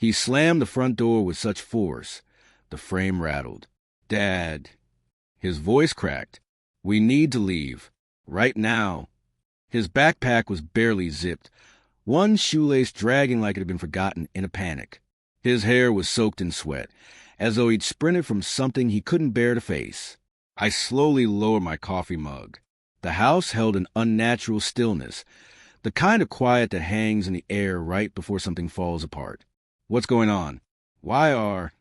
He slammed the front door with such force, the frame rattled. "Dad." His voice cracked. "We need to leave. Right now." His backpack was barely zipped, one shoelace dragging like it had been forgotten in a panic. His hair was soaked in sweat, as though he'd sprinted from something he couldn't bear to face. I slowly lowered my coffee mug. The house held an unnatural stillness, the kind of quiet that hangs in the air right before something falls apart. "What's going on? Why are—"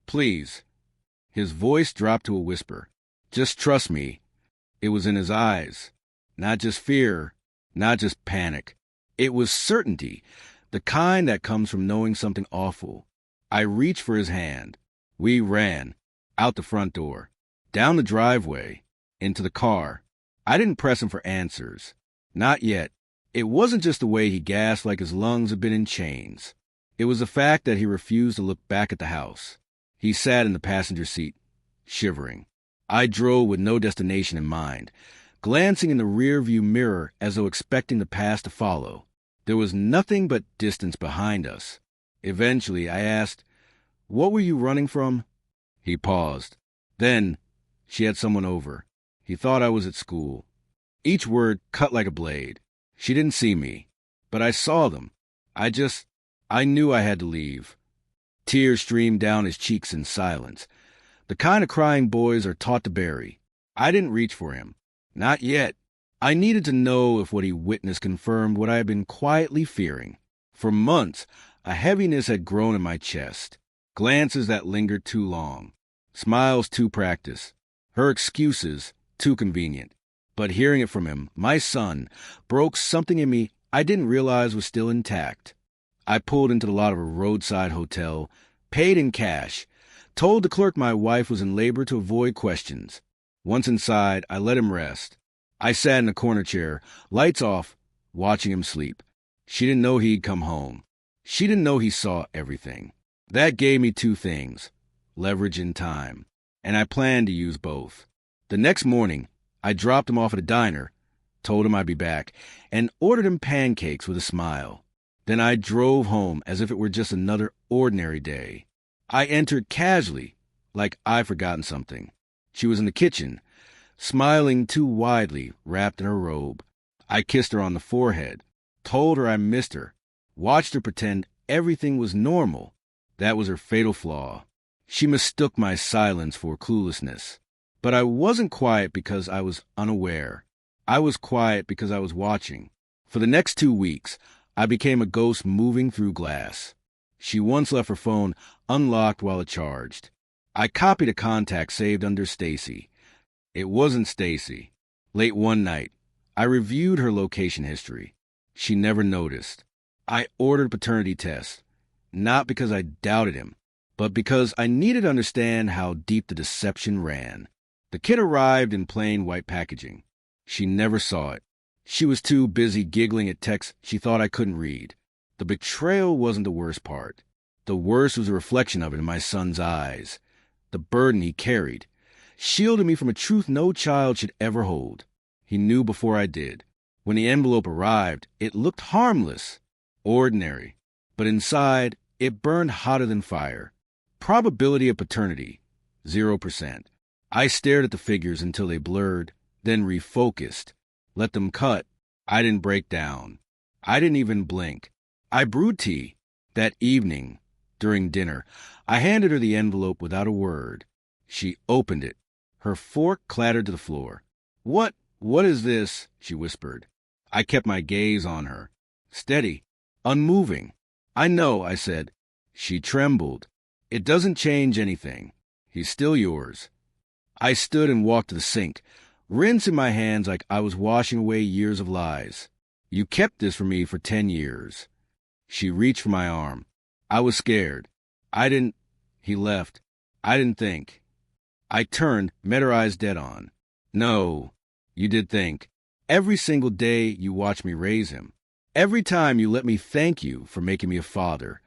"Please." His voice dropped to a whisper. "Just trust me." It was in his eyes. Not just fear, not just panic. It was certainty, the kind that comes from knowing something awful. I reached for his hand. We ran, out the front door, down the driveway, into the car. I didn't press him for answers. Not yet. It wasn't just the way he gasped like his lungs had been in chains. It was the fact that he refused to look back at the house. He sat in the passenger seat, shivering. I drove with no destination in mind, glancing in the rearview mirror as though expecting the past to follow. There was nothing but distance behind us. Eventually, I asked, "What were you running from?" He paused. Then, "She had someone over. He thought I was at school." Each word cut like a blade. She didn't see me, but I saw them. I knew I had to leave. Tears streamed down his cheeks in silence, the kind of crying boys are taught to bury. I didn't reach for him. Not yet. I needed to know if what he witnessed confirmed what I had been quietly fearing. For months, a heaviness had grown in my chest. Glances that lingered too long. Smiles too practiced. Her excuses too convenient. But hearing it from him, my son, broke something in me I didn't realize was still intact. I pulled into the lot of a roadside hotel, paid in cash, told the clerk my wife was in labor to avoid questions. Once inside, I let him rest. I sat in a corner chair, lights off, watching him sleep. She didn't know he'd come home. She didn't know he saw everything. That gave me two things, leverage and time, and I planned to use both. The next morning, I dropped him off at a diner, told him I'd be back, and ordered him pancakes with a smile. Then I drove home as if it were just another ordinary day. I entered casually, like I'd forgotten something. She was in the kitchen, smiling too widely, wrapped in her robe. I kissed her on the forehead, told her I missed her, watched her pretend everything was normal. That was her fatal flaw. She mistook my silence for cluelessness. But I wasn't quiet because I was unaware. I was quiet because I was watching. For the next 2 weeks, I became a ghost moving through glass. She once left her phone unlocked while it charged. I copied a contact saved under Stacy. It wasn't Stacy. Late one night, I reviewed her location history. She never noticed. I ordered paternity tests, not because I doubted him, but because I needed to understand how deep the deception ran. The kit arrived in plain white packaging. She never saw it. She was too busy giggling at texts she thought I couldn't read. The betrayal wasn't the worst part. The worst was a reflection of it in my son's eyes. The burden he carried, shielding me from a truth no child should ever hold. He knew before I did. When the envelope arrived, it looked harmless, ordinary. But inside, it burned hotter than fire. Probability of paternity, 0%. I stared at the figures until they blurred, then refocused. Let them cut. I didn't break down. I didn't even blink. I brewed tea. That evening, during dinner, I handed her the envelope without a word. She opened it. Her fork clattered to the floor. What is this?" she whispered. I kept my gaze on her. Steady, unmoving. "I know," I said. She trembled. "It doesn't change anything. He's still yours." I stood and walked to the sink, rinsing my hands like I was washing away years of lies. "You kept this from me for 10 years. She reached for my arm. I was scared. He left. I didn't think. I turned, met her eyes dead on. "No, you did think. Every single day you watched me raise him. Every time you let me thank you for making me a father."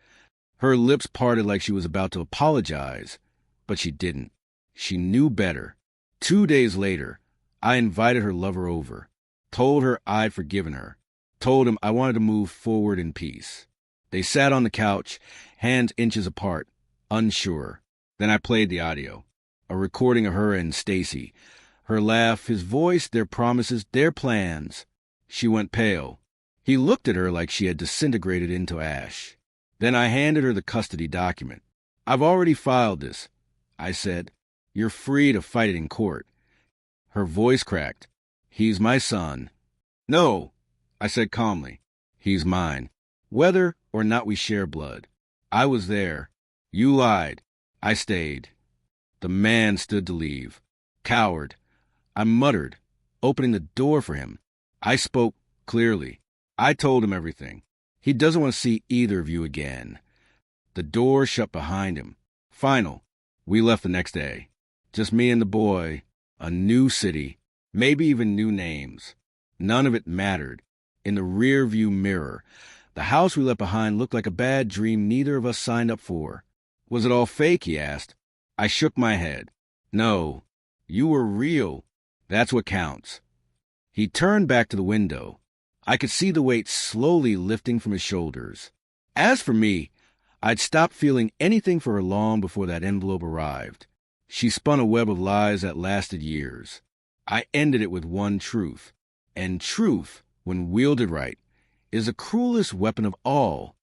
Her lips parted like she was about to apologize, but she didn't. She knew better. 2 days later, I invited her lover over, told her I'd forgiven her, told him I wanted to move forward in peace. They sat on the couch, hands inches apart, unsure. Then I played the audio, a recording of her and Stacy. Her laugh, his voice, their promises, their plans. She went pale. He looked at her like she had disintegrated into ash. Then I handed her the custody document. "I've already filed this," I said. "You're free to fight it in court." Her voice cracked. "He's my son." "No," I said calmly. "He's mine, whether or not we share blood. I was there. You lied. I stayed." The man stood to leave. "Coward," I muttered, opening the door for him. I spoke clearly. I told him everything. He doesn't want to see either of you again. The door shut behind him. Final. We left the next day. Just me and the boy. A new city. Maybe even new names. None of it mattered. In the rear-view mirror, the house we left behind looked like a bad dream neither of us signed up for. "Was it all fake?" he asked. I shook my head. "No. You were real. That's what counts." He turned back to the window. I could see the weight slowly lifting from his shoulders. As for me, I'd stopped feeling anything for her long before that envelope arrived. She spun a web of lies that lasted years. I ended it with one truth. And truth, when wielded right, is the cruelest weapon of all.